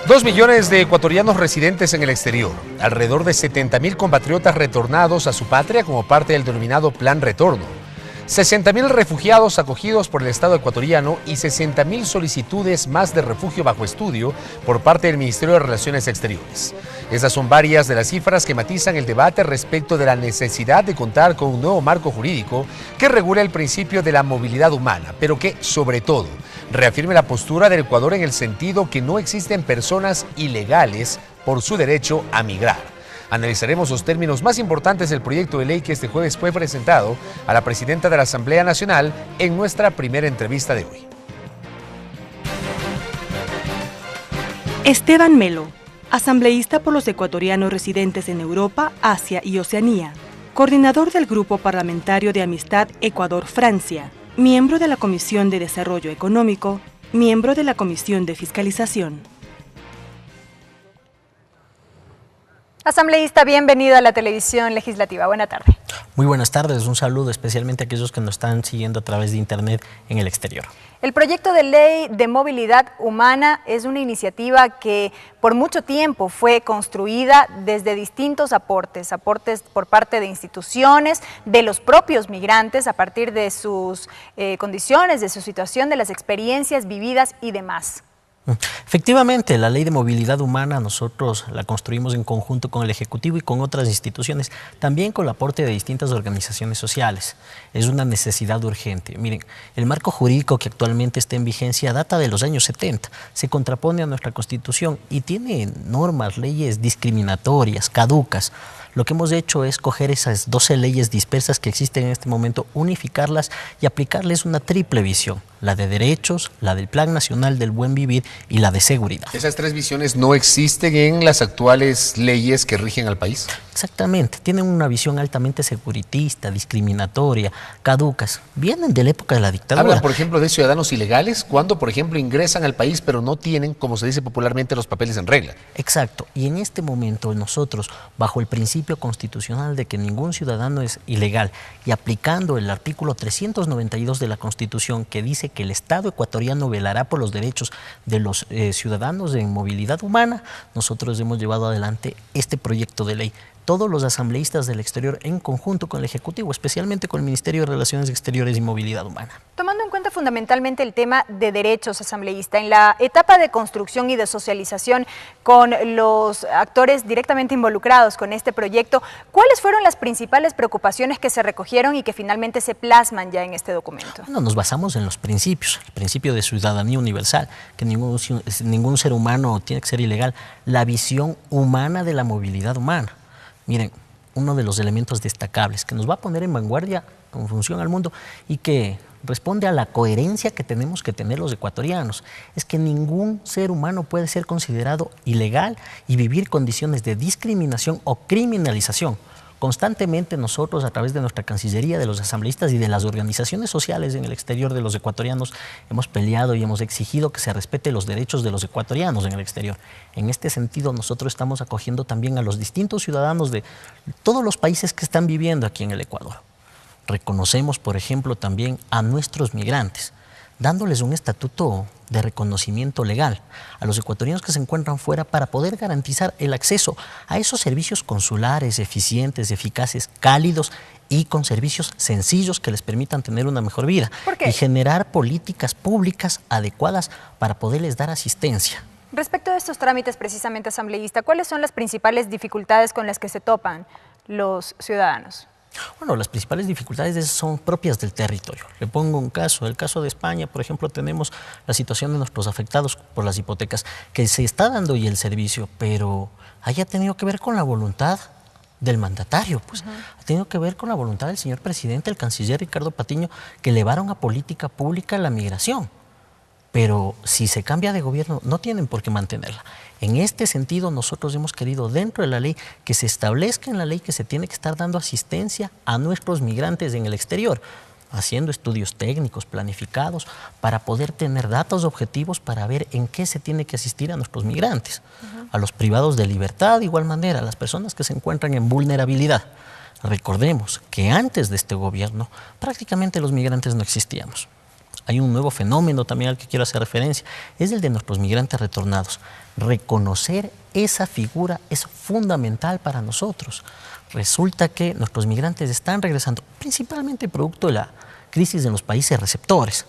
2 millones de ecuatorianos residentes en el exterior, alrededor de 70.000 compatriotas retornados a su patria como parte del denominado Plan Retorno, 60.000 refugiados acogidos por el Estado ecuatoriano y 60.000 solicitudes más de refugio bajo estudio por parte del Ministerio de Relaciones Exteriores. Estas son varias de las cifras que matizan el debate respecto de la necesidad de contar con un nuevo marco jurídico que regule el principio de la movilidad humana, pero que, sobre todo, reafirme la postura del Ecuador en el sentido que no existen personas ilegales por su derecho a migrar. Analizaremos los términos más importantes del proyecto de ley que este jueves fue presentado a la presidenta de la Asamblea Nacional en nuestra primera entrevista de hoy. Esteban Melo, asambleísta por los ecuatorianos residentes en Europa, Asia y Oceanía, coordinador del Grupo Parlamentario de Amistad Ecuador-Francia, miembro de la Comisión de Desarrollo Económico, miembro de la Comisión de Fiscalización. Asambleísta, bienvenido a la televisión legislativa. Buena tarde. Muy buenas tardes, un saludo especialmente a aquellos que nos están siguiendo a través de internet en el exterior. El proyecto de ley de movilidad humana es una iniciativa que por mucho tiempo fue construida desde distintos aportes por parte de instituciones, de los propios migrantes, a partir de sus condiciones, de su situación, de las experiencias vividas y demás. Efectivamente, la ley de movilidad humana nosotros la construimos en conjunto con el Ejecutivo y con otras instituciones, también con el aporte de distintas organizaciones sociales. Es una necesidad urgente. Miren, el marco jurídico que actualmente está en vigencia data de los años 70, se contrapone a nuestra Constitución y tiene normas, leyes discriminatorias, caducas. Lo que hemos hecho es coger esas 12 leyes dispersas que existen en este momento, unificarlas y aplicarles una triple visión, la de derechos, la del Plan Nacional del Buen Vivir y la de seguridad. ¿Esas tres visiones no existen en las actuales leyes que rigen al país? Exactamente, tienen una visión altamente securitista, discriminatoria, caducas, vienen de la época de la dictadura. Hablan, por ejemplo, de ciudadanos ilegales cuando, por ejemplo, ingresan al país pero no tienen, como se dice popularmente, los papeles en regla. Exacto, y en este momento nosotros, bajo el principio constitucional de que ningún ciudadano es ilegal y aplicando el artículo 392 de la Constitución que dice que el Estado ecuatoriano velará por los derechos de los ciudadanos en movilidad humana, nosotros hemos llevado adelante este proyecto de ley. Todos los asambleístas del exterior en conjunto con el Ejecutivo, especialmente con el Ministerio de Relaciones Exteriores y Movilidad Humana. Tomando en cuenta fundamentalmente el tema de derechos, asambleísta, en la etapa de construcción y de socialización con los actores directamente involucrados con este proyecto, ¿cuáles fueron las principales preocupaciones que se recogieron y que finalmente se plasman ya en este documento? Bueno, nos basamos en los principios, el principio de ciudadanía universal, que ningún ser humano tiene que ser ilegal, la visión humana de la movilidad humana. Miren, uno de los elementos destacables que nos va a poner en vanguardia con función al mundo y que responde a la coherencia que tenemos que tener los ecuatorianos, es que ningún ser humano puede ser considerado ilegal y vivir condiciones de discriminación o criminalización. Constantemente nosotros, a través de nuestra Cancillería, de los asambleístas y de las organizaciones sociales en el exterior de los ecuatorianos, hemos peleado y hemos exigido que se respete los derechos de los ecuatorianos en el exterior. En este sentido, nosotros estamos acogiendo también a los distintos ciudadanos de todos los países que están viviendo aquí en el Ecuador. Reconocemos, por ejemplo, también a nuestros migrantes, dándoles un estatuto de reconocimiento legal a los ecuatorianos que se encuentran fuera para poder garantizar el acceso a esos servicios consulares eficientes, eficaces, cálidos y con servicios sencillos que les permitan tener una mejor vida y generar políticas públicas adecuadas para poderles dar asistencia. Respecto a estos trámites, precisamente, asambleísta, ¿cuáles son las principales dificultades con las que se topan los ciudadanos? Bueno, las principales dificultades son propias del territorio. Le pongo un caso, el caso de España, por ejemplo, tenemos la situación de nuestros afectados por las hipotecas, que se está dando y el servicio, pero haya tenido que ver con la voluntad del mandatario, pues ha tenido que ver con la voluntad del señor presidente, el canciller Ricardo Patiño, que elevaron a política pública la migración. Pero si se cambia de gobierno, no tienen por qué mantenerla. En este sentido, nosotros hemos querido, dentro de la ley, que se establezca en la ley que se tiene que estar dando asistencia a nuestros migrantes en el exterior, haciendo estudios técnicos planificados para poder tener datos objetivos para ver en qué se tiene que asistir a nuestros migrantes, a los privados de libertad, de igual manera, a las personas que se encuentran en vulnerabilidad. Recordemos que antes de este gobierno, prácticamente los migrantes no existíamos. hay un nuevo fenómeno también al que quiero hacer referencia, es el de nuestros migrantes retornados. Reconocer esa figura es fundamental para nosotros. Resulta que nuestros migrantes están regresando, principalmente producto de la crisis en los países receptores.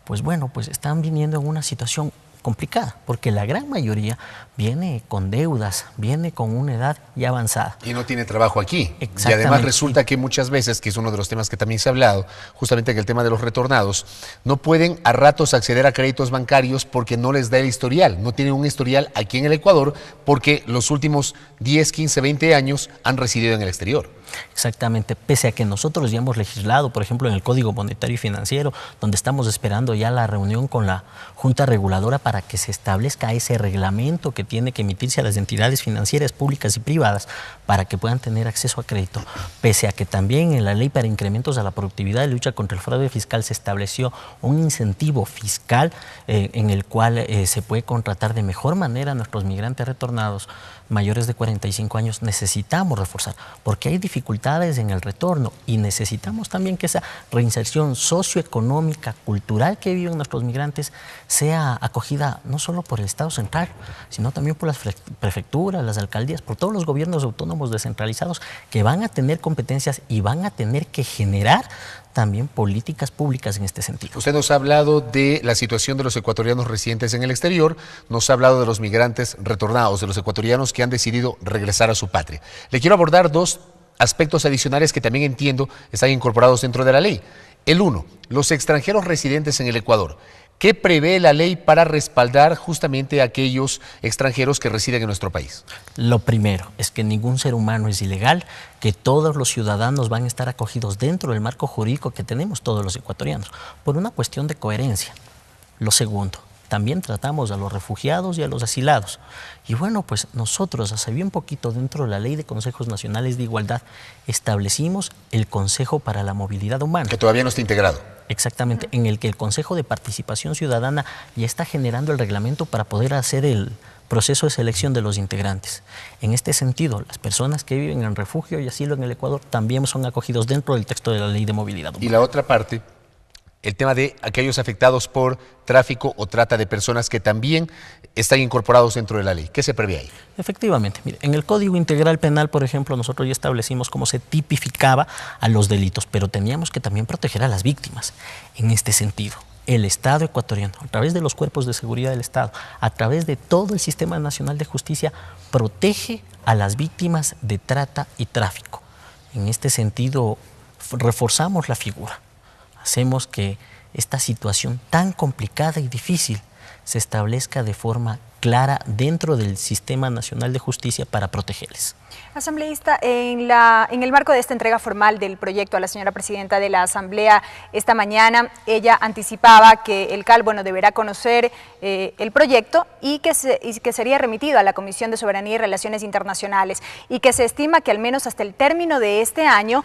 Pues bueno, pues están viniendo en una situación complicada, porque la gran mayoría viene con deudas, viene con una edad ya avanzada. Y no tiene trabajo aquí. Y además resulta que muchas veces, que es uno de los temas que también se ha hablado, justamente que el tema de los retornados, no pueden a ratos acceder a créditos bancarios porque no les da el historial. No tienen un historial aquí en el Ecuador porque los últimos 10, 15, 20 años han residido en el exterior. Exactamente, pese a que nosotros ya hemos legislado, por ejemplo, en el Código Monetario y Financiero, donde estamos esperando ya la reunión con la Junta Reguladora para que se establezca ese reglamento que tiene que emitirse a las entidades financieras públicas y privadas para que puedan tener acceso a crédito, pese a que también en la Ley para Incrementos a la Productividad y Lucha contra el Fraude Fiscal se estableció un incentivo fiscal en el cual se puede contratar de mejor manera a nuestros migrantes retornados mayores de 45 años. Necesitamos reforzar, porque hay dificultades en el retorno y necesitamos también que esa reinserción socioeconómica, cultural que viven nuestros migrantes sea acogida no solo por el Estado central, sino también por las prefecturas, las alcaldías, por todos los gobiernos autónomos descentralizados que van a tener competencias y van a tener que generar también políticas públicas en este sentido. Usted nos ha hablado de la situación de los ecuatorianos residentes en el exterior, nos ha hablado de los migrantes retornados, de los ecuatorianos que han decidido regresar a su patria. Le quiero abordar dos aspectos adicionales que también entiendo están incorporados dentro de la ley. El uno, los extranjeros residentes en el Ecuador. ¿Qué prevé la ley para respaldar justamente a aquellos extranjeros que residen en nuestro país? Lo primero es que ningún ser humano es ilegal, que todos los ciudadanos van a estar acogidos dentro del marco jurídico que tenemos todos los ecuatorianos, por una cuestión de coherencia. Lo segundo, también tratamos a los refugiados y a los asilados. Y bueno, pues nosotros, hace bien poquito, dentro de la Ley de Consejos Nacionales de Igualdad, establecimos el Consejo para la Movilidad Humana. Que todavía no está integrado. Exactamente, en el que el Consejo de Participación Ciudadana ya está generando el reglamento para poder hacer el proceso de selección de los integrantes. En este sentido, las personas que viven en refugio y asilo en el Ecuador también son acogidos dentro del texto de la Ley de Movilidad Humana. Y la otra parte, el tema de aquellos afectados por tráfico o trata de personas que también están incorporados dentro de la ley. ¿Qué se prevé ahí? Efectivamente, mire, en el Código Integral Penal, por ejemplo, nosotros ya establecimos cómo se tipificaba a los delitos, pero teníamos que también proteger a las víctimas. En este sentido, el Estado ecuatoriano, a través de los cuerpos de seguridad del Estado, a través de todo el Sistema Nacional de Justicia, protege a las víctimas de trata y tráfico. En este sentido, reforzamos la figura. Hacemos que esta situación tan complicada y difícil se establezca de forma clara dentro del Sistema Nacional de Justicia para protegerles. Asambleísta, en el marco de esta entrega formal del proyecto a la señora presidenta de la Asamblea esta mañana, ella anticipaba que el CAL, deberá conocer el proyecto y que sería remitido a la Comisión de Soberanía y Relaciones Internacionales y que se estima que al menos hasta el término de este año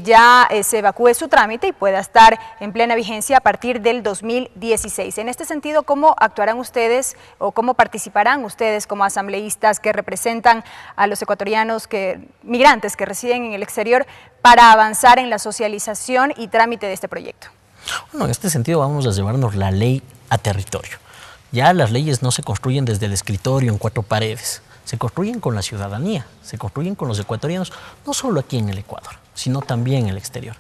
ya se evacúe su trámite y pueda estar en plena vigencia a partir del 2016. En este sentido, ¿cómo actuarán ustedes o cómo participarán ustedes como asambleístas que representan a los ecuatorianos migrantes que residen en el exterior para avanzar en la socialización y trámite de este proyecto? Bueno, en este sentido vamos a llevarnos la ley a territorio. Ya las leyes no se construyen desde el escritorio en cuatro paredes, se construyen con la ciudadanía, se construyen con los ecuatorianos, no solo aquí en el Ecuador, sino también en el exterior.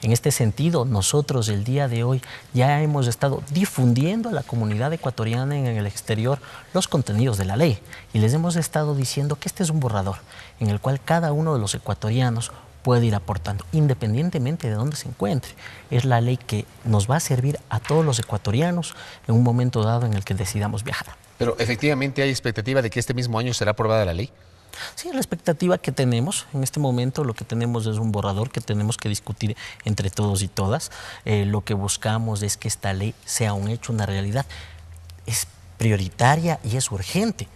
En este sentido, nosotros el día de hoy ya hemos estado difundiendo a la comunidad ecuatoriana en el exterior los contenidos de la ley y les hemos estado diciendo que este es un borrador en el cual cada uno de los ecuatorianos puede ir aportando, independientemente de dónde se encuentre. Es la ley que nos va a servir a todos los ecuatorianos en un momento dado en el que decidamos viajar. Pero efectivamente hay expectativa de que este mismo año será aprobada la ley. Sí, la expectativa que tenemos en este momento, lo que tenemos es un borrador que tenemos que discutir entre todos y todas. Lo que buscamos es que esta ley sea un hecho, una realidad. Es prioritaria y es urgente.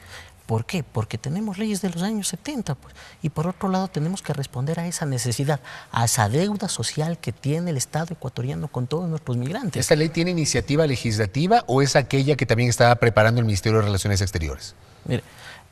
¿Por qué? Porque tenemos leyes de los años 70, pues, y por otro lado tenemos que responder a esa necesidad, a esa deuda social que tiene el Estado ecuatoriano con todos nuestros migrantes. ¿Esta ley tiene iniciativa legislativa o es aquella que también está preparando el Ministerio de Relaciones Exteriores? Mire,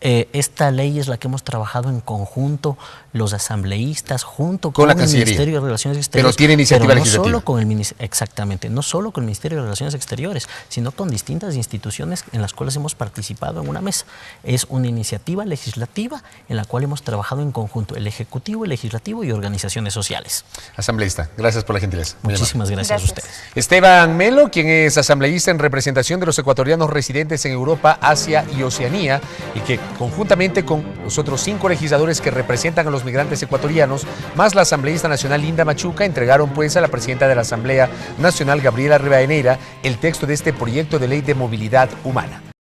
Esta ley es la que hemos trabajado en conjunto los asambleístas junto con el Cancillería. Ministerio de Relaciones Exteriores. Pero tiene iniciativa pero no legislativa. Solo con exactamente, no solo con el Ministerio de Relaciones Exteriores, sino con distintas instituciones en las cuales hemos participado en una mesa. Es una iniciativa legislativa en la cual hemos trabajado en conjunto el Ejecutivo, el Legislativo y organizaciones sociales. Asambleísta, gracias por la gentileza. Muchísimas gracias a ustedes. Esteban Melo, quien es asambleísta en representación de los ecuatorianos residentes en Europa, Asia y Oceanía, y que conjuntamente con los otros 5 legisladores que representan a los migrantes ecuatorianos, más la asambleísta nacional Linda Machuca, entregaron pues a la presidenta de la Asamblea Nacional, Gabriela Rivadeneira, el texto de este proyecto de ley de movilidad humana.